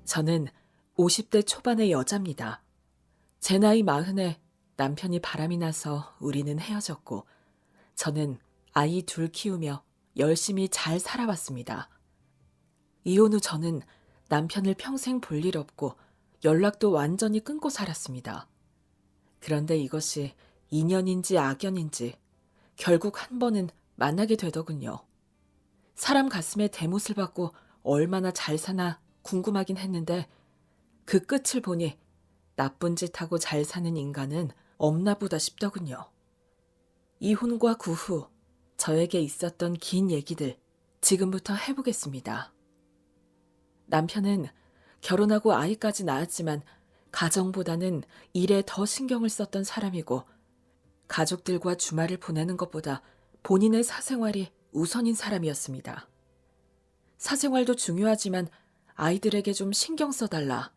저는 50대 초반의 여자입니다. 제 나이 40에 남편이 바람이 나서 우리는 헤어졌고, 저는 아이 둘 키우며 열심히 잘 살아왔습니다. 이혼 후 저는 남편을 평생 볼 일 없고 연락도 완전히 끊고 살았습니다. 그런데 이것이 인연인지 악연인지 결국 한 번은 만나게 되더군요. 사람 가슴에 대못을 받고 얼마나 잘 사나 궁금하긴 했는데 그 끝을 보니 나쁜 짓 하고 잘 사는 인간은 없나 보다 싶더군요. 이혼과 그 후 저에게 있었던 긴 얘기들 지금부터 해보겠습니다. 남편은 결혼하고 아이까지 낳았지만 가정보다는 일에 더 신경을 썼던 사람이고 가족들과 주말을 보내는 것보다 본인의 사생활이 우선인 사람이었습니다. 사생활도 중요하지만 아이들에게 좀 신경 써달라.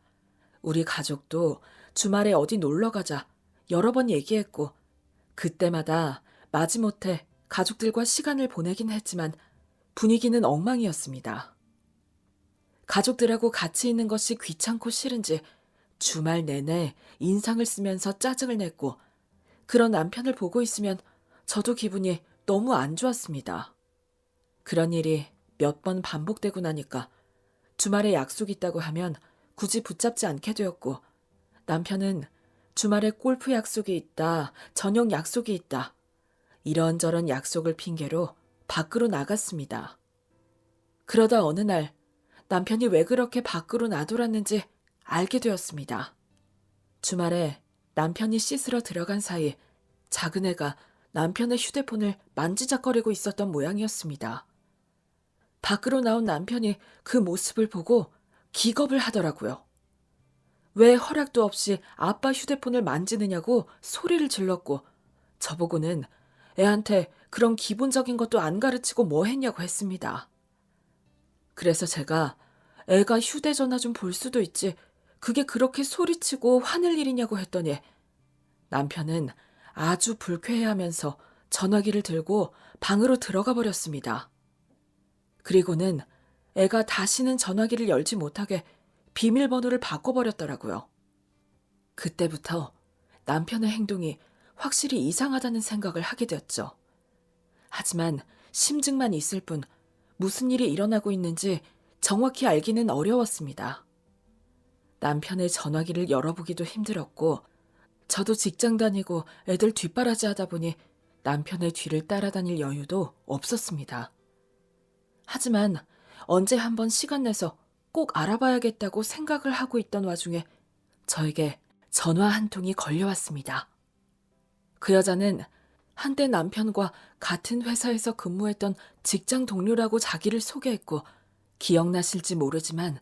우리 가족도 주말에 어디 놀러 가자 여러 번 얘기했고 그때마다 마지못해 가족들과 시간을 보내긴 했지만 분위기는 엉망이었습니다. 가족들하고 같이 있는 것이 귀찮고 싫은지 주말 내내 인상을 쓰면서 짜증을 냈고 그런 남편을 보고 있으면 저도 기분이 너무 안 좋았습니다. 그런 일이 몇 번 반복되고 나니까 주말에 약속 있다고 하면 굳이 붙잡지 않게 되었고 남편은 주말에 골프 약속이 있다, 저녁 약속이 있다. 이런저런 약속을 핑계로 밖으로 나갔습니다. 그러다 어느 날 남편이 왜 그렇게 밖으로 나돌았는지 알게 되었습니다. 주말에 남편이 씻으러 들어간 사이 작은 애가 남편의 휴대폰을 만지작거리고 있었던 모양이었습니다. 밖으로 나온 남편이 그 모습을 보고 기겁을 하더라고요. 왜 허락도 없이 아빠 휴대폰을 만지느냐고 소리를 질렀고 저보고는 애한테 그런 기본적인 것도 안 가르치고 뭐 했냐고 했습니다. 그래서 제가 애가 휴대전화 좀 볼 수도 있지 그게 그렇게 소리치고 화낼 일이냐고 했더니 남편은 아주 불쾌해하면서 전화기를 들고 방으로 들어가 버렸습니다. 그리고는 애가 다시는 전화기를 열지 못하게 비밀번호를 바꿔버렸더라고요. 그때부터 남편의 행동이 확실히 이상하다는 생각을 하게 되었죠. 하지만 심증만 있을 뿐 무슨 일이 일어나고 있는지 정확히 알기는 어려웠습니다. 남편의 전화기를 열어보기도 힘들었고 저도 직장 다니고 애들 뒷바라지 하다 보니 남편의 뒤를 따라다닐 여유도 없었습니다. 하지만 언제 한번 시간 내서 꼭 알아봐야겠다고 생각을 하고 있던 와중에 저에게 전화 한 통이 걸려왔습니다. 그 여자는 한때 남편과 같은 회사에서 근무했던 직장 동료라고 자기를 소개했고 기억나실지 모르지만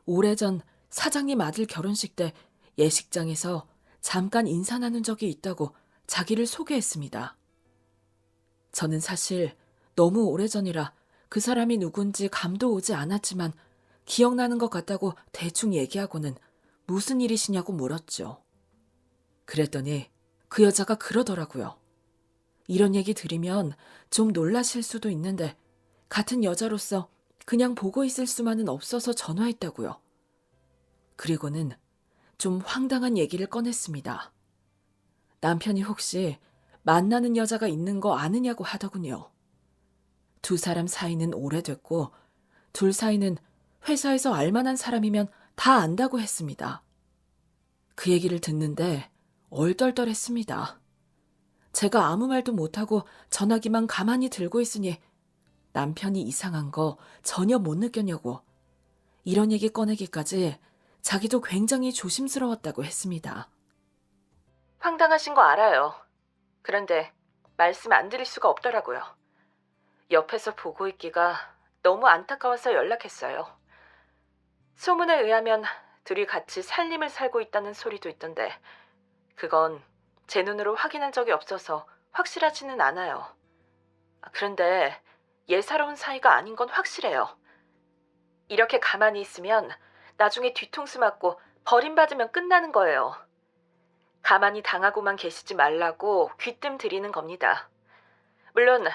오래전 사장님 아들 결혼식 때 예식장에서 잠깐 인사 나눈 적이 있다고 자기를 소개했습니다. 저는 사실 너무 오래전이라 그 사람이 누군지 감도 오지 않았지만 기억나는 것 같다고 대충 얘기하고는 무슨 일이시냐고 물었죠. 그랬더니 그 여자가 그러더라고요. 이런 얘기 들으면 좀 놀라실 수도 있는데 같은 여자로서 그냥 보고 있을 수만은 없어서 전화했다고요. 그리고는 좀 황당한 얘기를 꺼냈습니다. 남편이 혹시 만나는 여자가 있는 거 아느냐고 하더군요. 두 사람 사이는 오래됐고 둘 사이는 회사에서 알만한 사람이면 다 안다고 했습니다. 그 얘기를 듣는데 얼떨떨했습니다. 제가 아무 말도 못하고 전화기만 가만히 들고 있으니 남편이 이상한 거 전혀 못 느꼈냐고 이런 얘기 꺼내기까지 자기도 굉장히 조심스러웠다고 했습니다. 황당하신 거 알아요. 그런데 말씀 안 드릴 수가 없더라고요. 옆에서 보고 있기가 너무 안타까워서 연락했어요. 소문에 의하면 둘이 같이 살림을 살고 있다는 소리도 있던데 그건 제 눈으로 확인한 적이 없어서 확실하지는 않아요. 그런데 예사로운 사이가 아닌 건 확실해요. 이렇게 가만히 있으면 나중에 뒤통수 맞고 버림받으면 끝나는 거예요. 가만히 당하고만 계시지 말라고 귀뜸 드리는 겁니다. 물론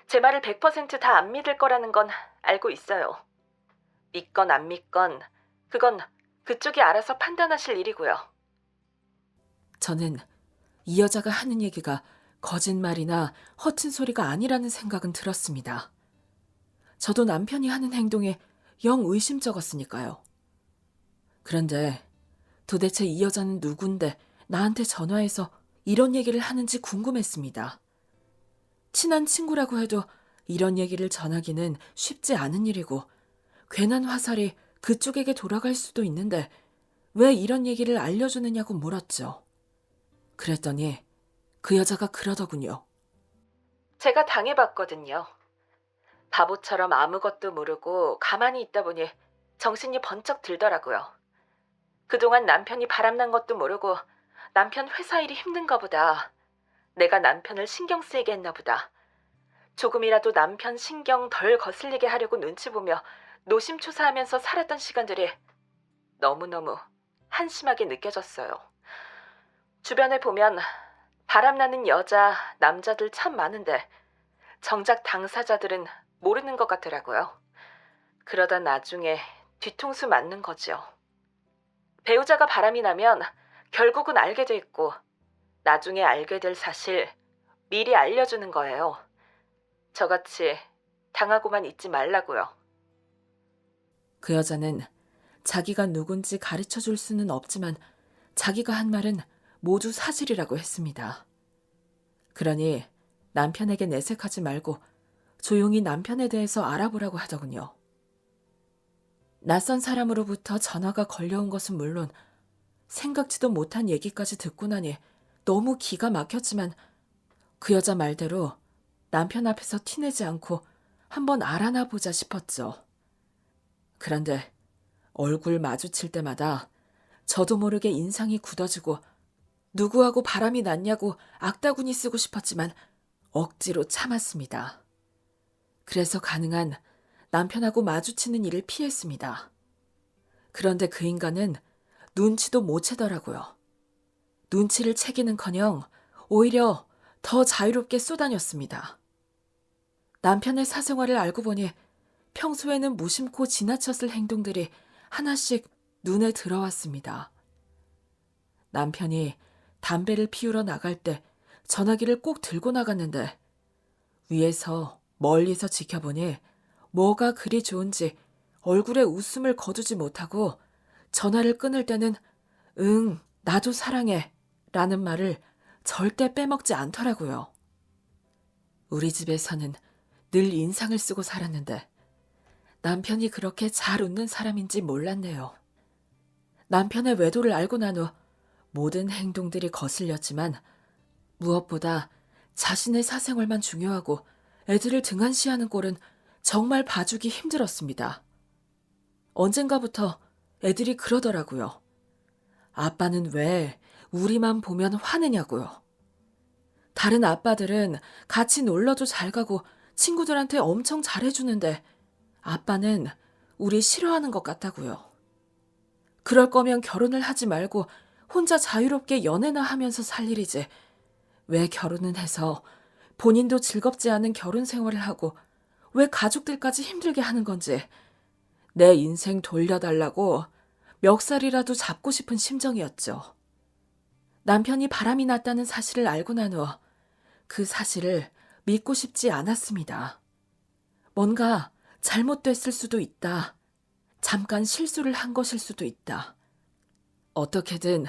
제 말을 100% 다 안 믿을 거라는 건 알고 있어요. 믿건 안 믿건 그건 그쪽이 알아서 판단하실 일이고요. 저는 이 여자가 하는 얘기가 거짓말이나 허튼 소리가 아니라는 생각은 들었습니다. 저도 남편이 하는 행동에 영 의심쩍었으니까요. 그런데 도대체 이 여자는 누군데 나한테 전화해서 이런 얘기를 하는지 궁금했습니다. 친한 친구라고 해도 이런 얘기를 전하기는 쉽지 않은 일이고 괜한 화살이 그쪽에게 돌아갈 수도 있는데 왜 이런 얘기를 알려주느냐고 물었죠. 그랬더니 그 여자가 그러더군요. 제가 당해봤거든요. 바보처럼 아무것도 모르고 가만히 있다 보니 정신이 번쩍 들더라고요. 그동안 남편이 바람난 것도 모르고 남편 회사 일이 힘든가 보다. 내가 남편을 신경 쓰이게 했나 보다. 조금이라도 남편 신경 덜 거슬리게 하려고 눈치 보며 노심초사하면서 살았던 시간들이 너무너무 한심하게 느껴졌어요. 주변에 보면 바람나는 여자, 남자들 참 많은데 정작 당사자들은 모르는 것 같더라고요. 그러다 나중에 뒤통수 맞는 거죠. 배우자가 바람이 나면 결국은 알게 돼 있고 나중에 알게 될 사실 미리 알려주는 거예요. 저같이 당하고만 있지 말라고요. 그 여자는 자기가 누군지 가르쳐 줄 수는 없지만 자기가 한 말은 모두 사실이라고 했습니다. 그러니 남편에게 내색하지 말고 조용히 남편에 대해서 알아보라고 하더군요. 낯선 사람으로부터 전화가 걸려온 것은 물론 생각지도 못한 얘기까지 듣고 나니 너무 기가 막혔지만 그 여자 말대로 남편 앞에서 티내지 않고 한번 알아나 보자 싶었죠. 그런데 얼굴 마주칠 때마다 저도 모르게 인상이 굳어지고 누구하고 바람이 났냐고 악다구니 쓰고 싶었지만 억지로 참았습니다. 그래서 가능한 남편하고 마주치는 일을 피했습니다. 그런데 그 인간은 눈치도 못 채더라고요. 눈치를 채기는커녕 오히려 더 자유롭게 쏘다녔습니다. 남편의 사생활을 알고 보니 평소에는 무심코 지나쳤을 행동들이 하나씩 눈에 들어왔습니다. 남편이 담배를 피우러 나갈 때 전화기를 꼭 들고 나갔는데 위에서 멀리서 지켜보니 뭐가 그리 좋은지 얼굴에 웃음을 거두지 못하고 전화를 끊을 때는 응, 나도 사랑해 라는 말을 절대 빼먹지 않더라고요. 우리 집에서는 늘 인상을 쓰고 살았는데 남편이 그렇게 잘 웃는 사람인지 몰랐네요. 남편의 외도를 알고 난 후 모든 행동들이 거슬렸지만 무엇보다 자신의 사생활만 중요하고 애들을 등한시하는 꼴은 정말 봐주기 힘들었습니다. 언젠가부터 애들이 그러더라고요. 아빠는 왜 우리만 보면 화내냐고요. 다른 아빠들은 같이 놀러도 잘 가고 친구들한테 엄청 잘해주는데 아빠는 우리 싫어하는 것 같다고요. 그럴 거면 결혼을 하지 말고 혼자 자유롭게 연애나 하면서 살 일이지. 왜 결혼은 해서 본인도 즐겁지 않은 결혼 생활을 하고 왜 가족들까지 힘들게 하는 건지 내 인생 돌려달라고 멱살이라도 잡고 싶은 심정이었죠. 남편이 바람이 났다는 사실을 알고 난 후 그 사실을 믿고 싶지 않았습니다. 뭔가 잘못됐을 수도 있다. 잠깐 실수를 한 것일 수도 있다. 어떻게든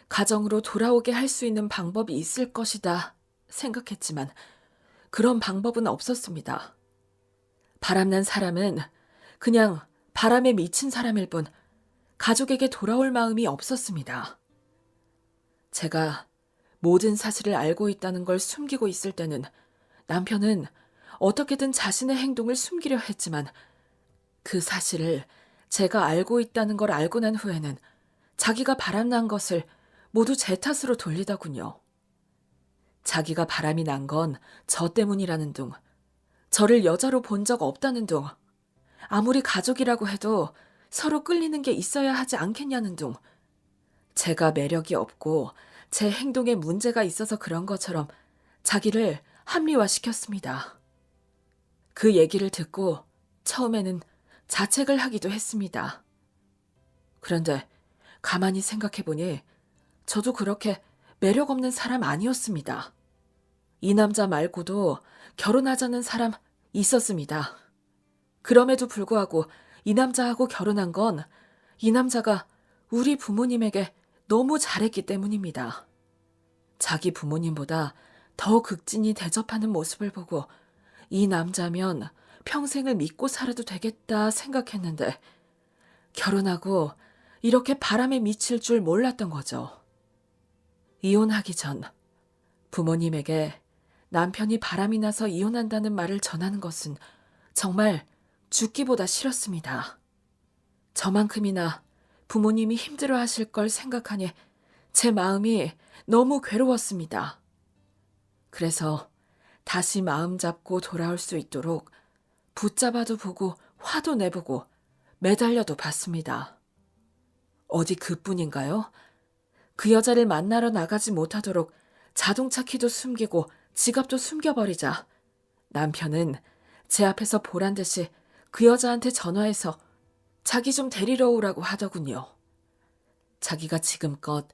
가정으로 돌아오게 할 수 있는 방법이 있을 것이다 생각했지만 그런 방법은 없었습니다. 바람난 사람은 그냥 바람에 미친 사람일 뿐 가족에게 돌아올 마음이 없었습니다. 제가 모든 사실을 알고 있다는 걸 숨기고 있을 때는 남편은 어떻게든 자신의 행동을 숨기려 했지만 그 사실을 제가 알고 있다는 걸 알고 난 후에는 자기가 바람난 것을 모두 제 탓으로 돌리더군요. 자기가 바람이 난 건 저 때문이라는 둥, 저를 여자로 본 적 없다는 둥, 아무리 가족이라고 해도 서로 끌리는 게 있어야 하지 않겠냐는 둥, 제가 매력이 없고 제 행동에 문제가 있어서 그런 것처럼 자기를 합리화시켰습니다. 그 얘기를 듣고 처음에는 자책을 하기도 했습니다. 그런데 가만히 생각해보니 저도 그렇게 매력 없는 사람 아니었습니다. 이 남자 말고도 결혼하자는 사람 있었습니다. 그럼에도 불구하고 이 남자하고 결혼한 건 이 남자가 우리 부모님에게 너무 잘했기 때문입니다. 자기 부모님보다 더 극진히 대접하는 모습을 보고 이 남자면 평생을 믿고 살아도 되겠다 생각했는데 결혼하고 이렇게 바람에 미칠 줄 몰랐던 거죠. 이혼하기 전 부모님에게 남편이 바람이 나서 이혼한다는 말을 전하는 것은 정말 죽기보다 싫었습니다. 저만큼이나 부모님이 힘들어 하실 걸 생각하니 제 마음이 너무 괴로웠습니다. 그래서 다시 마음 잡고 돌아올 수 있도록 붙잡아도 보고 화도 내보고 매달려도 봤습니다. 어디 그뿐인가요? 그 여자를 만나러 나가지 못하도록 자동차 키도 숨기고 지갑도 숨겨버리자 남편은 제 앞에서 보란 듯이 그 여자한테 전화해서 자기 좀 데리러 오라고 하더군요. 자기가 지금껏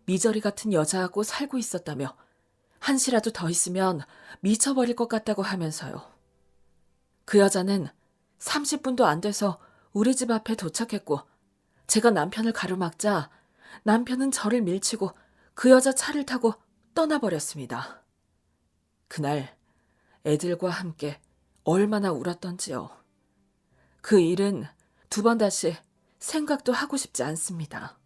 미저리 같은 여자하고 살고 있었다며 한시라도 더 있으면 미쳐버릴 것 같다고 하면서요. 그 여자는 30분도 안 돼서 우리 집 앞에 도착했고 제가 남편을 가로막자 남편은 저를 밀치고 그 여자 차를 타고 떠나버렸습니다. 그날 애들과 함께 얼마나 울었던지요. 그 일은 2번 다시 생각도 하고 싶지 않습니다.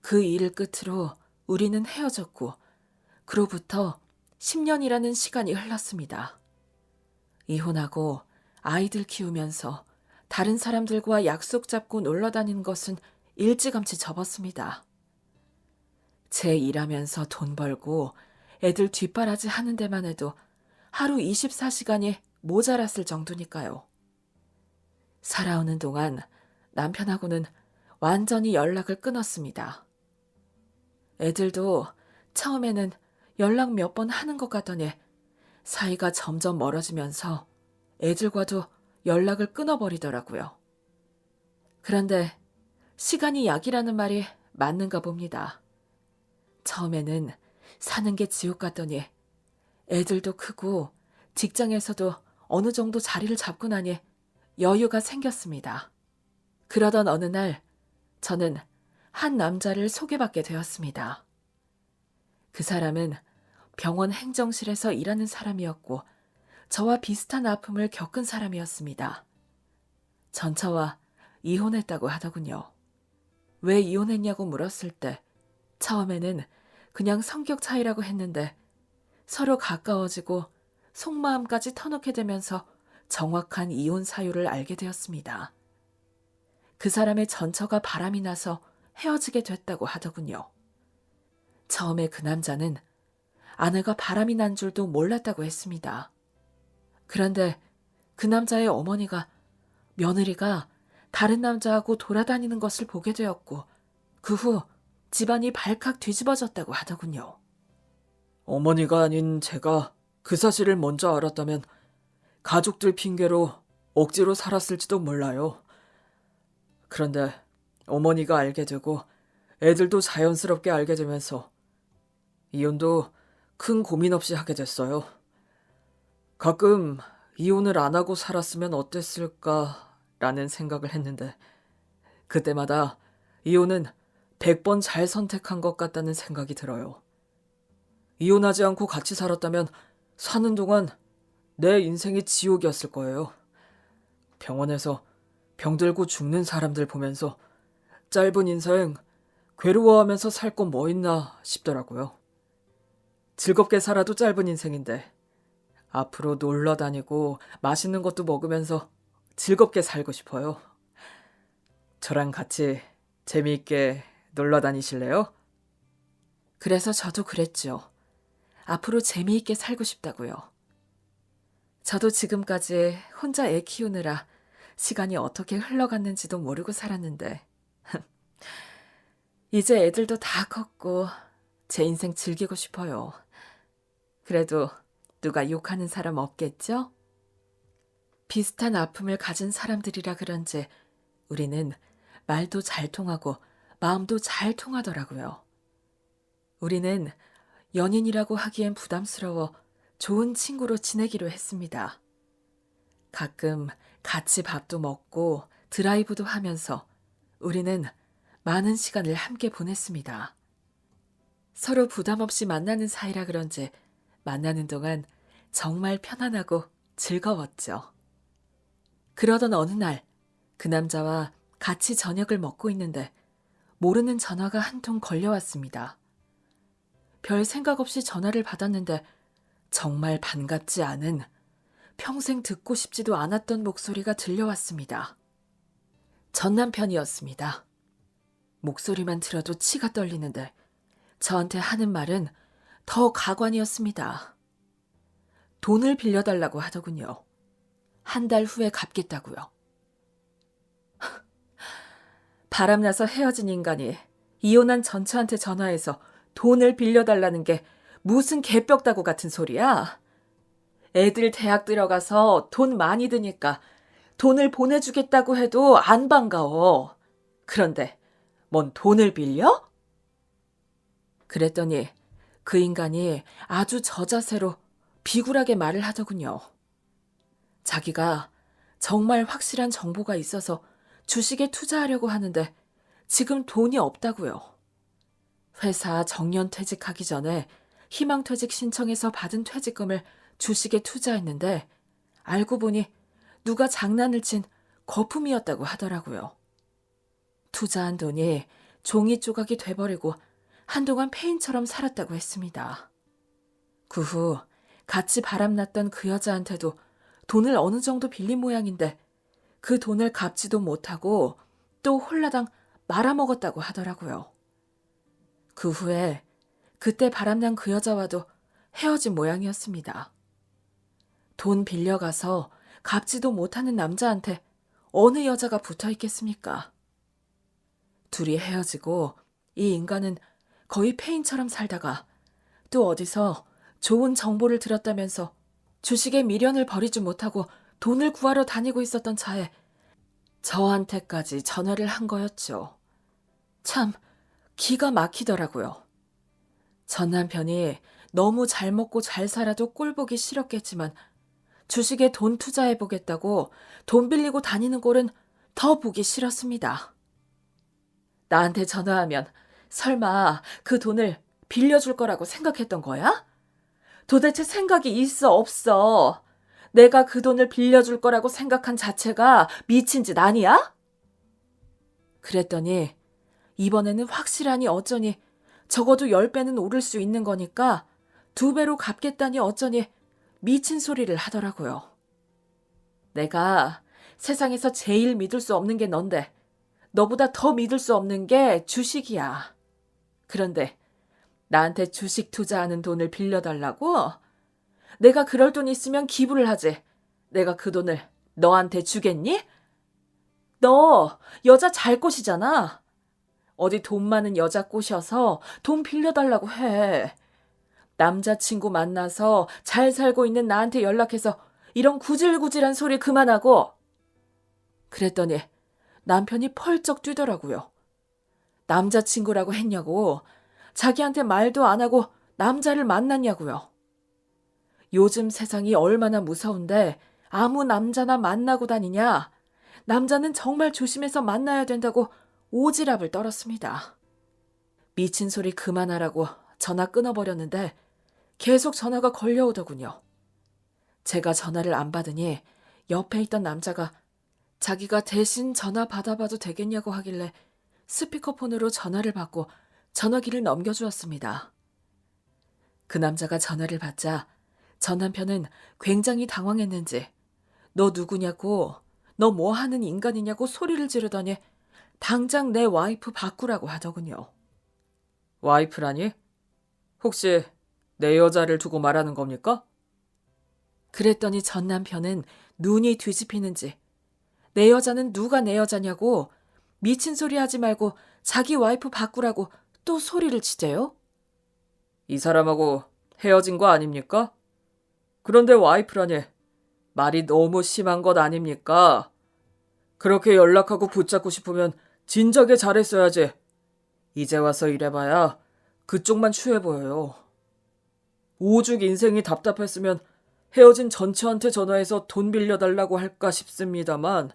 그 일을 끝으로 우리는 헤어졌고 그로부터 10년이라는 시간이 흘렀습니다. 이혼하고 아이들 키우면서 다른 사람들과 약속 잡고 놀러 다니는 것은 일찌감치 접었습니다. 제 일하면서 돈 벌고 애들 뒷바라지 하는 데만 해도 하루 24시간이 모자랐을 정도니까요. 살아오는 동안 남편하고는 완전히 연락을 끊었습니다. 애들도 처음에는 연락 몇 번 하는 것 같더니 사이가 점점 멀어지면서 애들과도 연락을 끊어버리더라고요. 그런데 시간이 약이라는 말이 맞는가 봅니다. 처음에는 사는 게 지옥 같더니 애들도 크고 직장에서도 어느 정도 자리를 잡고 나니 여유가 생겼습니다. 그러던 어느 날 저는 한 남자를 소개받게 되었습니다. 그 사람은 병원 행정실에서 일하는 사람이었고 저와 비슷한 아픔을 겪은 사람이었습니다. 전처와 이혼했다고 하더군요. 왜 이혼했냐고 물었을 때 처음에는 그냥 성격 차이라고 했는데 서로 가까워지고 속마음까지 터놓게 되면서 정확한 이혼 사유를 알게 되었습니다. 그 사람의 전처가 바람이 나서 헤어지게 됐다고 하더군요. 처음에 그 남자는 아내가 바람이 난 줄도 몰랐다고 했습니다. 그런데 그 남자의 어머니가 며느리가 다른 남자하고 돌아다니는 것을 보게 되었고 그 후 집안이 발칵 뒤집어졌다고 하더군요. 어머니가 아닌 제가 그 사실을 먼저 알았다면 가족들 핑계로 억지로 살았을지도 몰라요. 그런데 어머니가 알게 되고 애들도 자연스럽게 알게 되면서 이혼도 큰 고민 없이 하게 됐어요. 가끔 이혼을 안 하고 살았으면 어땠을까라는 생각을 했는데 그때마다 이혼은 100번 잘 선택한 것 같다는 생각이 들어요. 이혼하지 않고 같이 살았다면 사는 동안 내 인생이 지옥이었을 거예요. 병원에서 병들고 죽는 사람들 보면서 짧은 인생 괴로워하면서 살 건 뭐 있나 싶더라고요. 즐겁게 살아도 짧은 인생인데 앞으로 놀러 다니고 맛있는 것도 먹으면서 즐겁게 살고 싶어요. 저랑 같이 재미있게 놀러 다니실래요? 그래서 저도 그랬죠. 앞으로 재미있게 살고 싶다고요. 저도 지금까지 혼자 애 키우느라 시간이 어떻게 흘러갔는지도 모르고 살았는데 이제 애들도 다 컸고 제 인생 즐기고 싶어요. 그래도 누가 욕하는 사람 없겠죠? 비슷한 아픔을 가진 사람들이라 그런지 우리는 말도 잘 통하고 마음도 잘 통하더라고요. 우리는 연인이라고 하기엔 부담스러워 좋은 친구로 지내기로 했습니다. 가끔 같이 밥도 먹고 드라이브도 하면서 우리는 많은 시간을 함께 보냈습니다. 서로 부담 없이 만나는 사이라 그런지 만나는 동안 정말 편안하고 즐거웠죠. 그러던 어느 날 그 남자와 같이 저녁을 먹고 있는데 모르는 전화가 한 통 걸려왔습니다. 별 생각 없이 전화를 받았는데 정말 반갑지 않은, 평생 듣고 싶지도 않았던 목소리가 들려왔습니다. 전 남편이었습니다. 목소리만 들어도 치가 떨리는데 저한테 하는 말은 더 가관이었습니다. 돈을 빌려달라고 하더군요. 한 달 후에 갚겠다고요. 바람나서 헤어진 인간이 이혼한 전처한테 전화해서 돈을 빌려달라는 게 무슨 개벽다구 같은 소리야? 애들 대학 들어가서 돈 많이 드니까 돈을 보내주겠다고 해도 안 반가워. 그런데 뭔 돈을 빌려? 그랬더니 그 인간이 아주 저자세로 비굴하게 말을 하더군요. 자기가 정말 확실한 정보가 있어서 주식에 투자하려고 하는데 지금 돈이 없다고요. 회사 정년퇴직하기 전에 희망퇴직 신청해서 받은 퇴직금을 주식에 투자했는데 알고 보니 누가 장난을 친 거품이었다고 하더라고요. 투자한 돈이 종이 조각이 돼버리고 한동안 폐인처럼 살았다고 했습니다. 그 후 같이 바람났던 그 여자한테도 돈을 어느 정도 빌린 모양인데 그 돈을 갚지도 못하고 또 홀라당 말아먹었다고 하더라고요. 그 후에 그때 바람난 그 여자와도 헤어진 모양이었습니다. 돈 빌려가서 갚지도 못하는 남자한테 어느 여자가 붙어 있겠습니까? 둘이 헤어지고 이 인간은 거의 폐인처럼 살다가 또 어디서 좋은 정보를 들었다면서 주식에 미련을 버리지 못하고 돈을 구하러 다니고 있었던 차에 저한테까지 전화를 한 거였죠. 참 기가 막히더라고요. 전 남편이 너무 잘 먹고 잘 살아도 꼴보기 싫었겠지만 주식에 돈 투자해보겠다고 돈 빌리고 다니는 꼴은 더 보기 싫었습니다. 나한테 전화하면 설마 그 돈을 빌려줄 거라고 생각했던 거야? 도대체 생각이 있어 없어? 내가 그 돈을 빌려줄 거라고 생각한 자체가 미친 짓 아니야? 그랬더니 이번에는 확실하니 어쩌니 적어도 10배는 오를 수 있는 거니까 2배로 갚겠다니 어쩌니 미친 소리를 하더라고요. 내가 세상에서 제일 믿을 수 없는 게 넌데 너보다 더 믿을 수 없는 게 주식이야. 그런데 나한테 주식 투자하는 돈을 빌려달라고? 내가 그럴 돈 있으면 기부를 하지. 내가 그 돈을 너한테 주겠니? 너 여자 잘 꼬시잖아. 어디 돈 많은 여자 꼬셔서 돈 빌려달라고 해. 남자친구 만나서 잘 살고 있는 나한테 연락해서 이런 구질구질한 소리 그만하고. 그랬더니 남편이 펄쩍 뛰더라고요. 남자친구라고 했냐고. 자기한테 말도 안 하고 남자를 만났냐고요. 요즘 세상이 얼마나 무서운데 아무 남자나 만나고 다니냐. 남자는 정말 조심해서 만나야 된다고 오지랖을 떨었습니다. 미친 소리 그만하라고 전화 끊어버렸는데 계속 전화가 걸려오더군요. 제가 전화를 안 받으니 옆에 있던 남자가 자기가 대신 전화 받아봐도 되겠냐고 하길래 스피커폰으로 전화를 받고 전화기를 넘겨주었습니다. 그 남자가 전화를 받자 전 남편은 굉장히 당황했는지 너 누구냐고, 너 뭐 하는 인간이냐고 소리를 지르더니 당장 내 와이프 바꾸라고 하더군요. 와이프라니? 혹시 내 여자를 두고 말하는 겁니까? 그랬더니 전 남편은 눈이 뒤집히는지 내 여자는 누가 내 여자냐고 미친 소리 하지 말고 자기 와이프 바꾸라고 또 소리를 치재요? 이 사람하고 헤어진 거 아닙니까? 그런데 와이프라니 말이 너무 심한 것 아닙니까? 그렇게 연락하고 붙잡고 싶으면 진작에 잘했어야지. 이제 와서 이래봐야 그쪽만 추해 보여요. 오죽 인생이 답답했으면 헤어진 전처한테 전화해서 돈 빌려달라고 할까 싶습니다만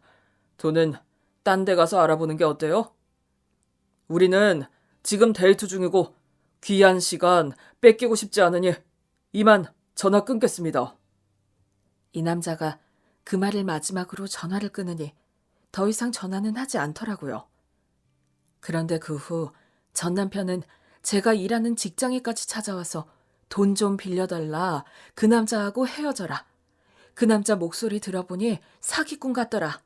돈은 딴 데 가서 알아보는 게 어때요? 우리는 지금 데이트 중이고 귀한 시간 뺏기고 싶지 않으니 이만 전화 끊겠습니다. 이 남자가 그 말을 마지막으로 전화를 끊으니 더 이상 전화는 하지 않더라고요. 그런데 그 후 전 남편은 제가 일하는 직장에까지 찾아와서 돈 좀 빌려달라, 그 남자하고 헤어져라, 그 남자 목소리 들어보니 사기꾼 같더라,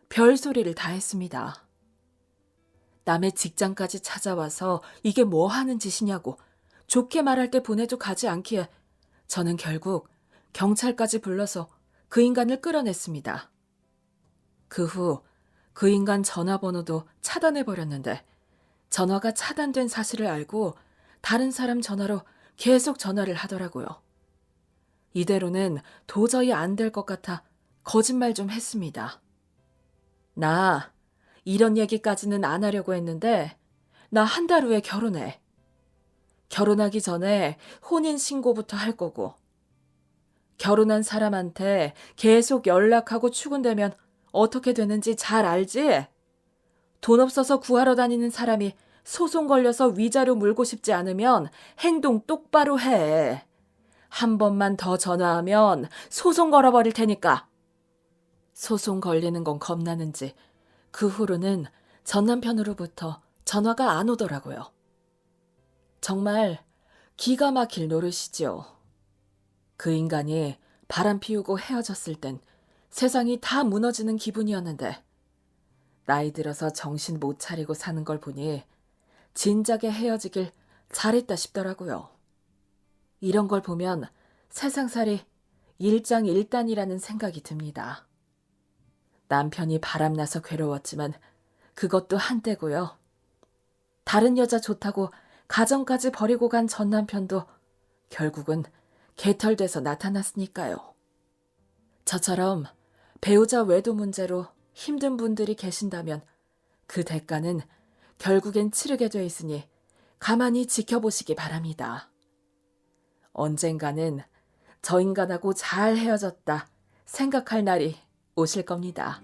별소리를 다 했습니다. 남의 직장까지 찾아와서 이게 뭐 하는 짓이냐고 좋게 말할 때 보내도 가지 않기에 저는 결국 경찰까지 불러서 그 인간을 끌어냈습니다. 그 후 그 인간 전화번호도 차단해버렸는데 전화가 차단된 사실을 알고 다른 사람 전화로 계속 전화를 하더라고요. 이대로는 도저히 안 될 것 같아 거짓말 좀 했습니다. 나 이런 얘기까지는 안 하려고 했는데 나 한 달 후에 결혼해. 결혼하기 전에 혼인신고부터 할 거고 결혼한 사람한테 계속 연락하고 출근되면 어떻게 되는지 잘 알지? 돈 없어서 구하러 다니는 사람이 소송 걸려서 위자료 물고 싶지 않으면 행동 똑바로 해. 한 번만 더 전화하면 소송 걸어버릴 테니까. 소송 걸리는 건 겁나는지 그 후로는 전 남편으로부터 전화가 안 오더라고요. 정말 기가 막힐 노릇이지요. 그 인간이 바람 피우고 헤어졌을 땐 세상이 다 무너지는 기분이었는데 나이 들어서 정신 못 차리고 사는 걸 보니 진작에 헤어지길 잘했다 싶더라고요. 이런 걸 보면 세상살이 일장일단이라는 생각이 듭니다. 남편이 바람나서 괴로웠지만 그것도 한때고요. 다른 여자 좋다고 가정까지 버리고 간 전 남편도 결국은 개털돼서 나타났으니까요. 저처럼 배우자 외도 문제로 힘든 분들이 계신다면 그 대가는 결국엔 치르게 돼 있으니 가만히 지켜보시기 바랍니다. 언젠가는 저 인간하고 잘 헤어졌다 생각할 날이 오실 겁니다.